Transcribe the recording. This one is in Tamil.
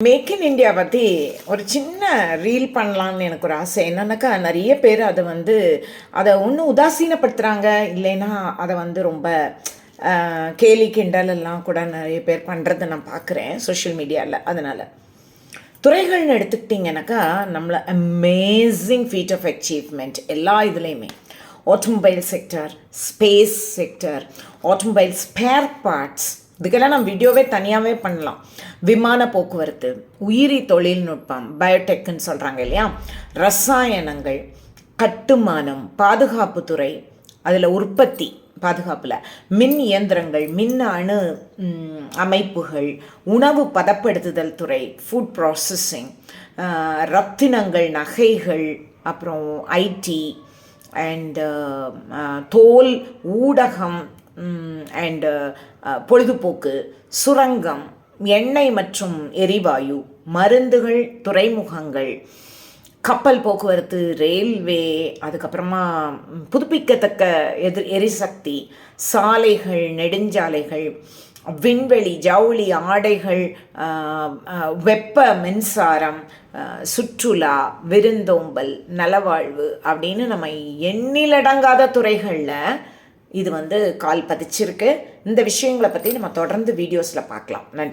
மேக் இன் இண்டியா பற்றி ஒரு சின்ன ரீல் பண்ணலான்னு எனக்கு ஒரு ஆசை. என்னன்னாக்கா, நிறைய பேர் அதை ஒன்றும் உதாசீனப்படுத்துகிறாங்க, இல்லைன்னா அதை ரொம்ப கேலி கிண்டல் எல்லாம் கூட நிறைய பேர் பண்ணுறதை நான் பார்க்குறேன் சோஷியல் மீடியாவில். அதனால் துறைகள்னு எடுத்துக்கிட்டிங்கனாக்கா, நம்மளை அமேசிங் ஃபீட் ஆஃப் அச்சீவ்மெண்ட் எல்லா இதுலேயுமே. Automobile sector, space sector, automobile spare parts, இதுக்கெல்லாம் நம்ம வீடியோவே தனியாகவே பண்ணலாம். விமான போக்குவரத்து, உயிரி தொழில்நுட்பம், பயோடெக்குன்னு சொல்கிறாங்க இல்லையா, ரசாயனங்கள், கட்டுமானம், பாதுகாப்புத்துறை, அதில் உற்பத்தி பாதுகாப்பில் மின் இயந்திரங்கள், மின் அணு அமைப்புகள், உணவு பதப்படுத்துதல் துறை, ஃபுட் ப்ராசஸிங், ரத்தினங்கள், நகைகள், அப்புறம் ஐடி அண்ட் தோல், ஊடகம் அண்டு பொழுதுபோக்கு, சுரங்கம், எண்ணெய் மற்றும் எரிவாயு, மருந்துகள், துறைமுகங்கள், கப்பல் போக்குவரத்து, ரயில்வே, அதுக்கப்புறமா புதுப்பிக்கத்தக்க எரிசக்தி, சாலைகள், நெடுஞ்சாலைகள், விண்வெளி, ஜவுளி, ஆடைகள், வெப்ப மின்சாரம், சுற்றுலா, விருந்தோம்பல், நலவாழ்வு அப்படின்னு நம்ம எண்ணிலடங்காத துறைகளில் இது கால் பதிச்சிருக்கு. இந்த விஷயங்களை பற்றி நம்ம தொடர்ந்து வீடியோஸில் பார்க்கலாம். நன்றி.